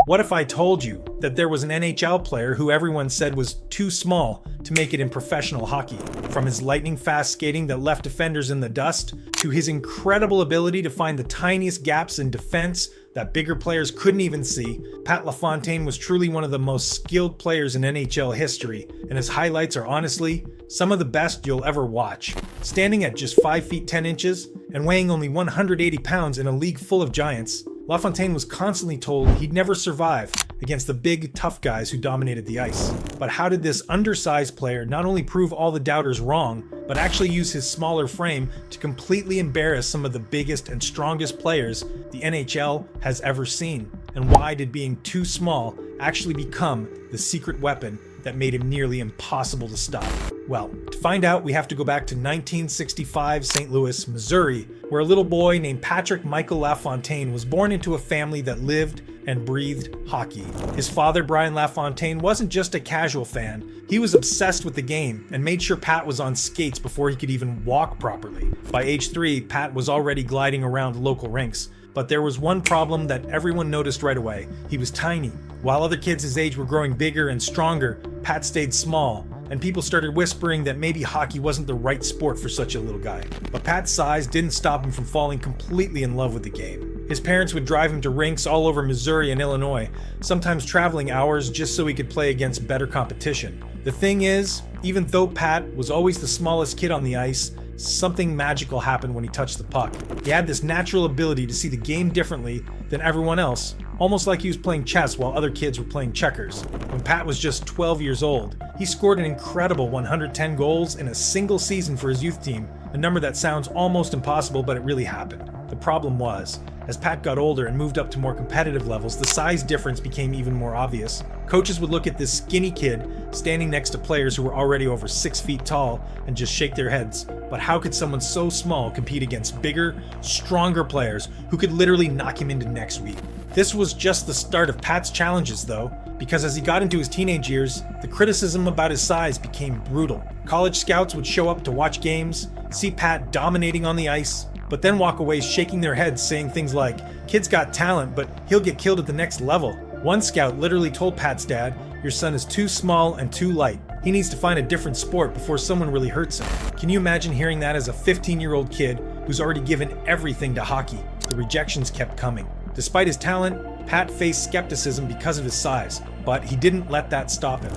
What if I told you that there was an NHL player who everyone said was too small to make it in professional hockey? From his lightning-fast skating that left defenders in the dust, to his incredible ability to find the tiniest gaps in defense that bigger players couldn't even see, Pat LaFontaine was truly one of the most skilled players in NHL history, and his highlights are honestly some of the best you'll ever watch. Standing at just 5 feet 10 inches and weighing only 180 pounds in a league full of giants, LaFontaine was constantly told he'd never survive against the big, tough guys who dominated the ice. But how did this undersized player not only prove all the doubters wrong, but actually use his smaller frame to completely embarrass some of the biggest and strongest players the NHL has ever seen? And why did being too small actually become the secret weapon that made him nearly impossible to stop? Well, to find out, we have to go back to 1965 St. Louis, Missouri, where a little boy named Patrick Michael LaFontaine was born into a family that lived and breathed hockey. His father, Brian LaFontaine, wasn't just a casual fan. He was obsessed with the game and made sure Pat was on skates before he could even walk properly. By age 3, Pat was already gliding around local rinks. But there was one problem that everyone noticed right away. He was tiny. While other kids his age were growing bigger and stronger, Pat stayed small, and people started whispering that maybe hockey wasn't the right sport for such a little guy. But Pat's size didn't stop him from falling completely in love with the game. His parents would drive him to rinks all over Missouri and Illinois, sometimes traveling hours just so he could play against better competition. The thing is, even though Pat was always the smallest kid on the ice, something magical happened when he touched the puck. He had this natural ability to see the game differently than everyone else, almost like he was playing chess while other kids were playing checkers. When Pat was just 12 years old, he scored an incredible 110 goals in a single season for his youth team, a number that sounds almost impossible, but it really happened. The problem was, as Pat got older and moved up to more competitive levels, the size difference became even more obvious. Coaches would look at this skinny kid standing next to players who were already over 6 feet tall and just shake their heads. But how could someone so small compete against bigger, stronger players who could literally knock him into next week? This was just the start of Pat's challenges though, because as he got into his teenage years, the criticism about his size became brutal. College scouts would show up to watch games, see Pat dominating on the ice, but then walk away shaking their heads saying things like, "Kid's got talent, but he'll get killed at the next level." One scout literally told Pat's dad, "Your son is too small and too light. He needs to find a different sport before someone really hurts him." Can you imagine hearing that as a 15-year-old kid who's already given everything to hockey? The rejections kept coming. Despite his talent, Pat faced skepticism because of his size, but he didn't let that stop him.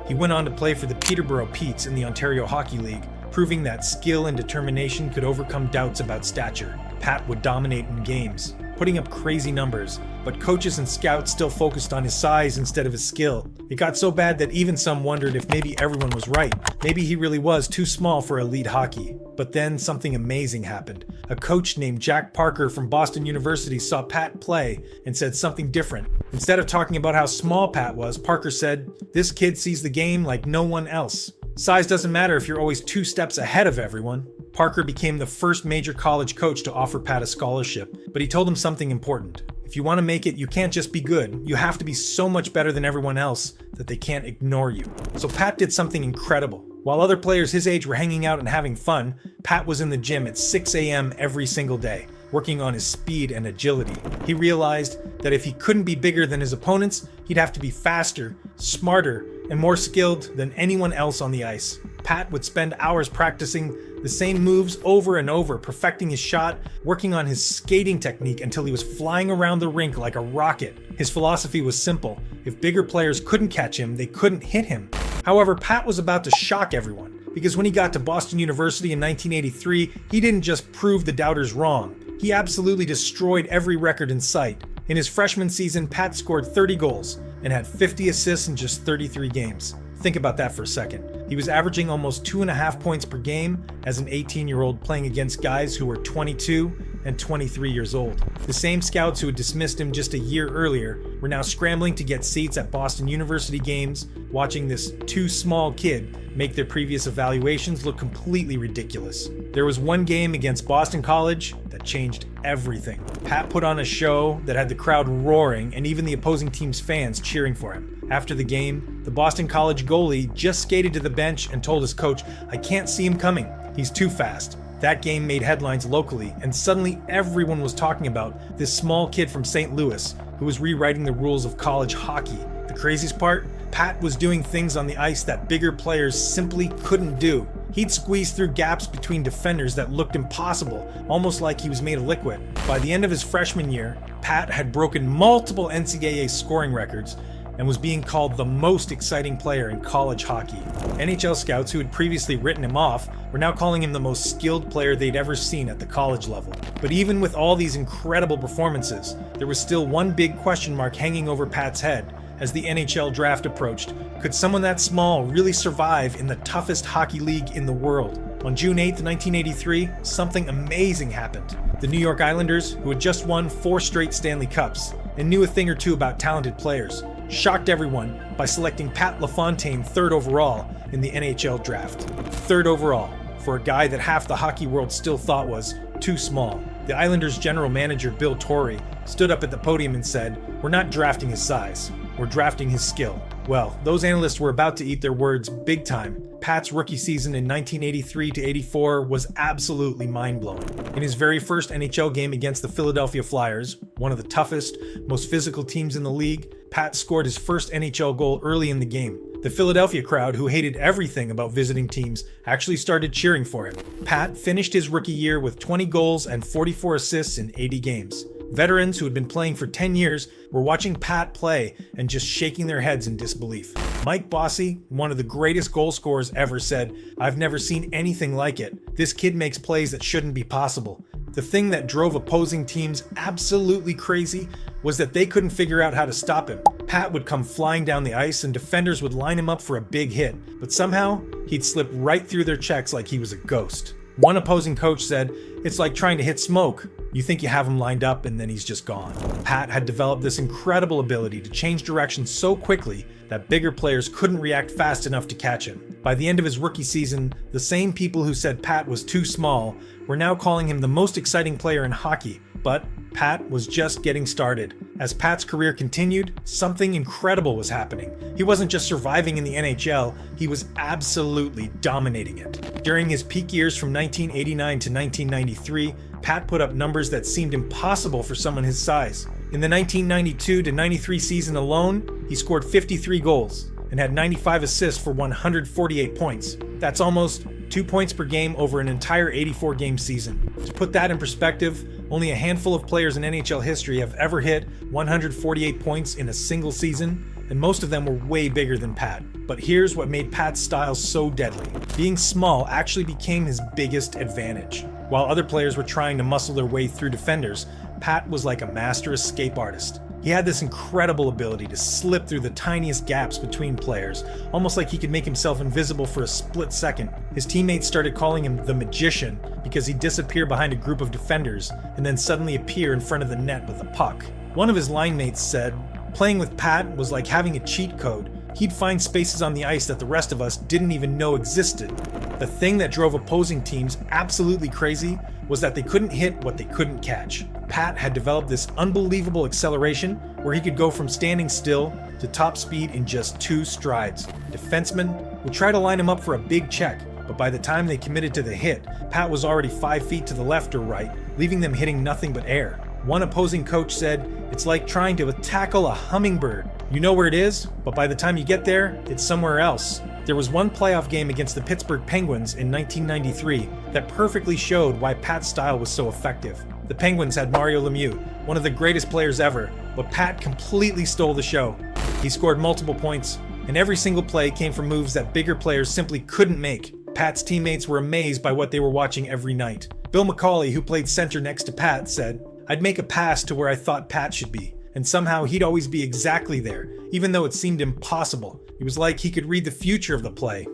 He went on to play for the Peterborough Petes in the Ontario Hockey League, proving that skill and determination could overcome doubts about stature. Pat would dominate in games, putting up crazy numbers, but coaches and scouts still focused on his size instead of his skill. It got so bad that even some wondered if maybe everyone was right. Maybe he really was too small for elite hockey. But then something amazing happened. A coach named Jack Parker from Boston University saw Pat play and said something different. Instead of talking about how small Pat was, Parker said, "This kid sees the game like no one else. Size doesn't matter if you're always 2 steps ahead of everyone." Parker became the first major college coach to offer Pat a scholarship, but he told him something important. If you want to make it, you can't just be good. You have to be so much better than everyone else that they can't ignore you. So Pat did something incredible. While other players his age were hanging out and having fun, Pat was in the gym at 6 a.m. every single day, working on his speed and agility. He realized that if he couldn't be bigger than his opponents, he'd have to be faster, smarter, and more skilled than anyone else on the ice. Pat would spend hours practicing the same moves over and over, perfecting his shot, working on his skating technique until he was flying around the rink like a rocket. His philosophy was simple. If bigger players couldn't catch him, they couldn't hit him. However, Pat was about to shock everyone, because when he got to Boston University in 1983, he didn't just prove the doubters wrong. He absolutely destroyed every record in sight. In his freshman season, Pat scored 30 goals and had 50 assists in just 33 games. Think about that for a second. He was averaging almost 2.5 points per game as an 18-year-old playing against guys who were 22 and 23 years old. The same scouts who had dismissed him just a year earlier were now scrambling to get seats at Boston University games, watching this too small kid make their previous evaluations look completely ridiculous. There was one game against Boston College that changed everything. Pat put on a show that had the crowd roaring and even the opposing team's fans cheering for him. After the game, the Boston College goalie just skated to the bench and told his coach, "I can't see him coming. He's too fast." That game made headlines locally, and suddenly everyone was talking about this small kid from St. Louis who was rewriting the rules of college hockey. The craziest part? Pat was doing things on the ice that bigger players simply couldn't do. He'd squeeze through gaps between defenders that looked impossible, almost like he was made of liquid. By the end of his freshman year, Pat had broken multiple NCAA scoring records and was being called the most exciting player in college hockey. NHL scouts who had previously written him off were now calling him the most skilled player they'd ever seen at the college level. But even with all these incredible performances, there was still one big question mark hanging over Pat's head as the NHL draft approached. Could someone that small really survive in the toughest hockey league in the world? On June 8, 1983, something amazing happened. The New York Islanders, who had just won 4 straight Stanley Cups and knew a thing or two about talented players, shocked everyone by selecting Pat LaFontaine 3rd overall in the NHL draft. 3rd overall, for a guy that half the hockey world still thought was too small. The Islanders' general manager, Bill Torrey, stood up at the podium and said, "We're not drafting his size, we're drafting his skill." Well, those analysts were about to eat their words big time. Pat's rookie season in 1983-84 was absolutely mind-blowing. In his very first NHL game against the Philadelphia Flyers, one of the toughest, most physical teams in the league, Pat scored his first NHL goal early in the game. The Philadelphia crowd, who hated everything about visiting teams, actually started cheering for him. Pat finished his rookie year with 20 goals and 44 assists in 80 games. Veterans who had been playing for 10 years were watching Pat play and just shaking their heads in disbelief. Mike Bossy, one of the greatest goal scorers ever, said, "I've never seen anything like it. This kid makes plays that shouldn't be possible." The thing that drove opposing teams absolutely crazy was that they couldn't figure out how to stop him. Pat would come flying down the ice and defenders would line him up for a big hit, but somehow he'd slip right through their checks like he was a ghost. One opposing coach said, "It's like trying to hit smoke. You think you have him lined up and then he's just gone." Pat had developed this incredible ability to change direction so quickly that bigger players couldn't react fast enough to catch him. By the end of his rookie season, the same people who said Pat was too small were now calling him the most exciting player in hockey. But Pat was just getting started. As Pat's career continued, something incredible was happening. He wasn't just surviving in the NHL, he was absolutely dominating it. During his peak years from 1989 to 1993, Pat put up numbers that seemed impossible for someone his size. In the 1992-93 season alone, he scored 53 goals and had 95 assists for 148 points. That's almost 2 points per game over an entire 84-game season. To put that in perspective, only a handful of players in NHL history have ever hit 148 points in a single season, and most of them were way bigger than Pat. But here's what made Pat's style so deadly. Being small actually became his biggest advantage. While other players were trying to muscle their way through defenders, Pat was like a master escape artist. He had this incredible ability to slip through the tiniest gaps between players, almost like he could make himself invisible for a split second. His teammates started calling him the Magician because he'd disappear behind a group of defenders and then suddenly appear in front of the net with a puck. One of his line mates said, "Playing with Pat was like having a cheat code. He'd find spaces on the ice that the rest of us didn't even know existed." The thing that drove opposing teams absolutely crazy was that they couldn't hit what they couldn't catch. Pat had developed this unbelievable acceleration where he could go from standing still to top speed in just 2 strides. Defensemen would try to line him up for a big check, but by the time they committed to the hit, Pat was already 5 feet to the left or right, leaving them hitting nothing but air. One opposing coach said, "It's like trying to tackle a hummingbird. You know where it is, but by the time you get there, it's somewhere else." There was one playoff game against the Pittsburgh Penguins in 1993 that perfectly showed why Pat's style was so effective. The Penguins had Mario Lemieux, one of the greatest players ever, but Pat completely stole the show. He scored multiple points, and every single play came from moves that bigger players simply couldn't make. Pat's teammates were amazed by what they were watching every night. Bill McCauley, who played center next to Pat, said, "I'd make a pass to where I thought Pat should be, and somehow he'd always be exactly there, even though it seemed impossible. It was like he could read the future of the play."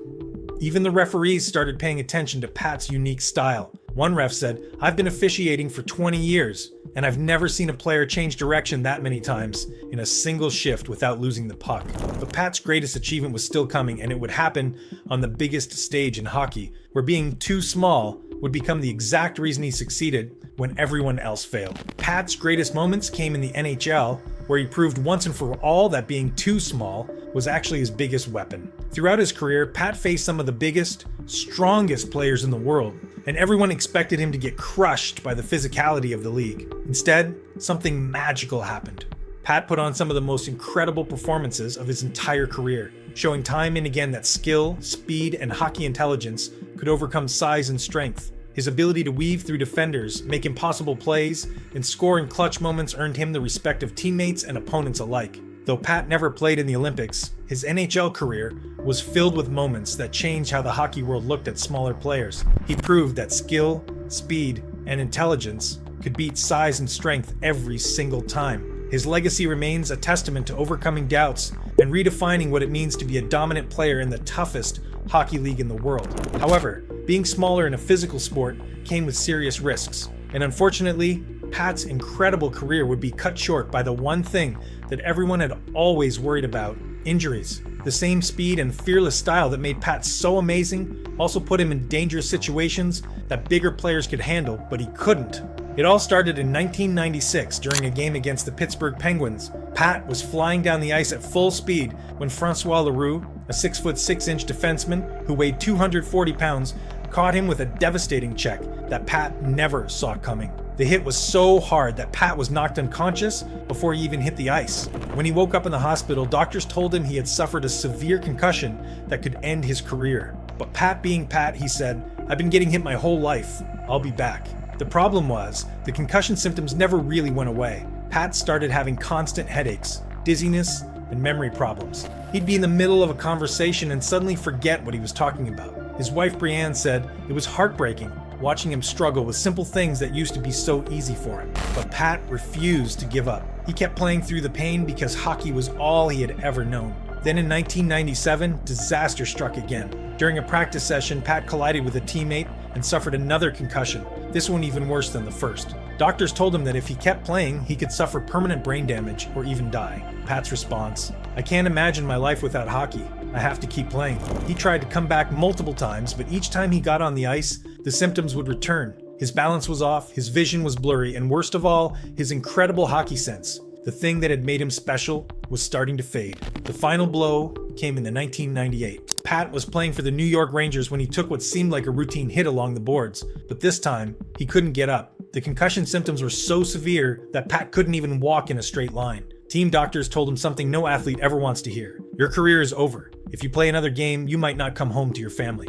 Even the referees started paying attention to Pat's unique style. One ref said, "I've been officiating for 20 years, and I've never seen a player change direction that many times in a single shift without losing the puck." But Pat's greatest achievement was still coming, and it would happen on the biggest stage in hockey, where being too small would become the exact reason he succeeded when everyone else failed. Pat's greatest moments came in the NHL, where he proved once and for all that being too small was actually his biggest weapon. Throughout his career, Pat faced some of the biggest, strongest players in the world, and everyone expected him to get crushed by the physicality of the league. Instead, something magical happened. Pat put on some of the most incredible performances of his entire career, showing time and again that skill, speed, and hockey intelligence could overcome size and strength. His ability to weave through defenders, make impossible plays, and score in clutch moments earned him the respect of teammates and opponents alike. Though Pat never played in the Olympics, his NHL career was filled with moments that changed how the hockey world looked at smaller players. He proved that skill, speed, and intelligence could beat size and strength every single time. His legacy remains a testament to overcoming doubts and redefining what it means to be a dominant player in the toughest hockey league in the world. However, being smaller in a physical sport came with serious risks, and unfortunately, Pat's incredible career would be cut short by the one thing that everyone had always worried about: injuries. The same speed and fearless style that made Pat so amazing also put him in dangerous situations that bigger players could handle, but he couldn't. It all started in 1996 during a game against the Pittsburgh Penguins. Pat was flying down the ice at full speed when Francois Leroux, a 6'6" defenseman who weighed 240 pounds, caught him with a devastating check that Pat never saw coming. The hit was so hard that Pat was knocked unconscious before he even hit the ice. When he woke up in the hospital, doctors told him he had suffered a severe concussion that could end his career. But Pat being Pat, he said, "I've been getting hit my whole life. I'll be back." The problem was, the concussion symptoms never really went away. Pat started having constant headaches, dizziness, and memory problems. He'd be in the middle of a conversation and suddenly forget what he was talking about. His wife Brianne said it was heartbreaking watching him struggle with simple things that used to be so easy for him. But Pat refused to give up. He kept playing through the pain because hockey was all he had ever known. Then in 1997, disaster struck again. During a practice session, Pat collided with a teammate and suffered another concussion, this one even worse than the first. Doctors told him that if he kept playing, he could suffer permanent brain damage or even die. Pat's response: "I can't imagine my life without hockey. I have to keep playing." He tried to come back multiple times, but each time he got on the ice, the symptoms would return. His balance was off, his vision was blurry, and worst of all, his incredible hockey sense, the thing that had made him special, was starting to fade. The final blow came in the 1998. Pat was playing for the New York Rangers when he took what seemed like a routine hit along the boards, but this time, he couldn't get up. The concussion symptoms were so severe that Pat couldn't even walk in a straight line. Team doctors told him something no athlete ever wants to hear: "Your career is over. If you play another game, you might not come home to your family."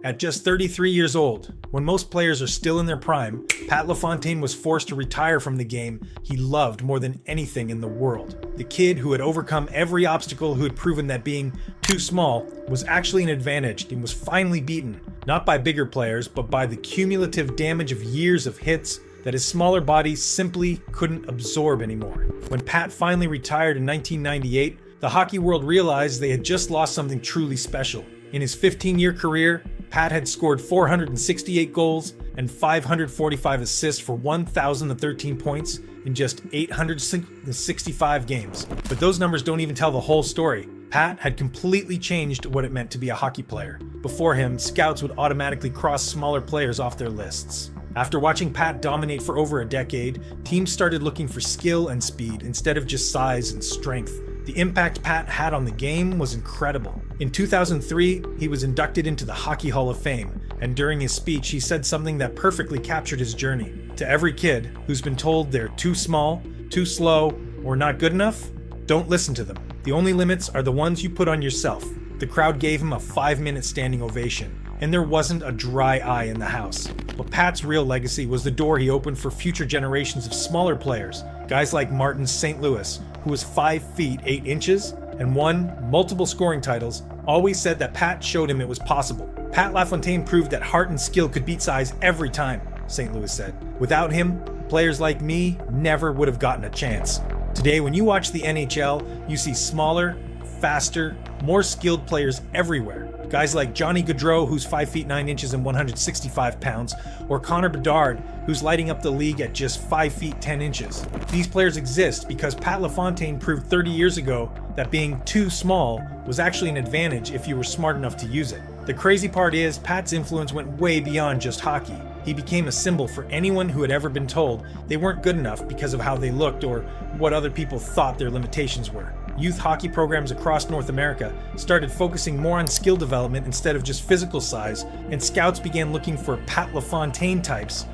At just 33 years old, when most players are still in their prime, Pat LaFontaine was forced to retire from the game he loved more than anything in the world. The kid who had overcome every obstacle, who had proven that being too small was actually an advantage, and was finally beaten, not by bigger players, but by the cumulative damage of years of hits that his smaller body simply couldn't absorb anymore. When Pat finally retired in 1998, the hockey world realized they had just lost something truly special. In his 15-year career, Pat had scored 468 goals and 545 assists for 1,013 points in just 865 games. But those numbers don't even tell the whole story. Pat had completely changed what it meant to be a hockey player. Before him, scouts would automatically cross smaller players off their lists. After watching Pat dominate for over a decade, teams started looking for skill and speed instead of just size and strength. The impact Pat had on the game was incredible. In 2003, he was inducted into the Hockey Hall of Fame, and during his speech, he said something that perfectly captured his journey. To every kid who's been told they're too small, too slow, or not good enough, don't listen to them. The only limits are the ones you put on yourself. The crowd gave him a 5-minute standing ovation, and there wasn't a dry eye in the house. But Pat's real legacy was the door he opened for future generations of smaller players, guys like Martin St. Louis, who was 5 feet 8 inches and won multiple scoring titles, always said that Pat showed him it was possible. Pat LaFontaine proved that heart and skill could beat size every time, St. Louis said. Without him, players like me never would have gotten a chance. Today, when you watch the NHL, you see smaller, faster, more skilled players everywhere. Guys like Johnny Gaudreau, who's 5 feet 9 inches and 165 pounds, or Connor Bedard, who's lighting up the league at just 5 feet 10 inches. These players exist because Pat LaFontaine proved 30 years ago that being too small was actually an advantage if you were smart enough to use it. The crazy part is, Pat's influence went way beyond just hockey. He became a symbol for anyone who had ever been told they weren't good enough because of how they looked or what other people thought their limitations were. Youth hockey programs across North America started focusing more on skill development instead of just physical size, and scouts began looking for Pat LaFontaine types,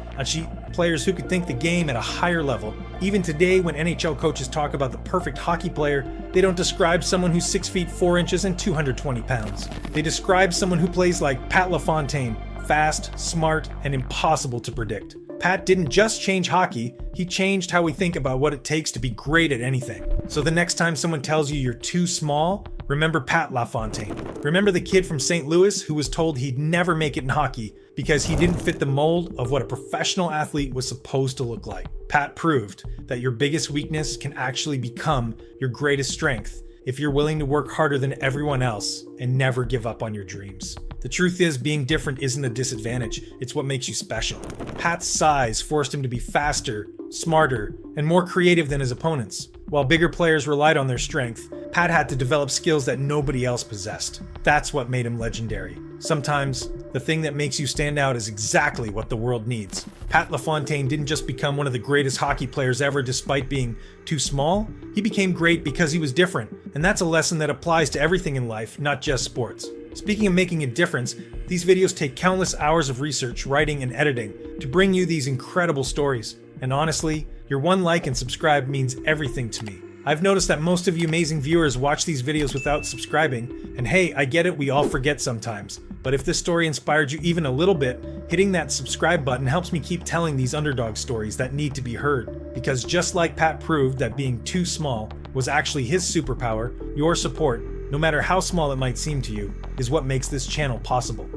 players who could think the game at a higher level, Even today, when NHL coaches talk about the perfect hockey player, they don't describe someone who's 6 feet 4 inches and 220 pounds. They describe someone who plays like Pat LaFontaine, fast, smart, and impossible to predict. Pat didn't just change hockey, he changed how we think about what it takes to be great at anything. So the next time someone tells you you're too small, remember Pat LaFontaine. Remember the kid from St. Louis who was told he'd never make it in hockey because he didn't fit the mold of what a professional athlete was supposed to look like. Pat proved that your biggest weakness can actually become your greatest strength if you're willing to work harder than everyone else and never give up on your dreams. The truth is, being different isn't a disadvantage, it's what makes you special. Pat's size forced him to be faster, smarter, and more creative than his opponents. While bigger players relied on their strength, Pat had to develop skills that nobody else possessed. That's what made him legendary. Sometimes, the thing that makes you stand out is exactly what the world needs. Pat LaFontaine didn't just become one of the greatest hockey players ever despite being too small. He became great because he was different, and that's a lesson that applies to everything in life, not just sports. Speaking of making a difference, these videos take countless hours of research, writing, and editing to bring you these incredible stories. And honestly, your one like and subscribe means everything to me. I've noticed that most of you amazing viewers watch these videos without subscribing, and hey, I get it, we all forget sometimes. But if this story inspired you even a little bit, hitting that subscribe button helps me keep telling these underdog stories that need to be heard. Because just like Pat proved that being too small was actually his superpower, your support, no matter how small it might seem to you, is what makes this channel possible.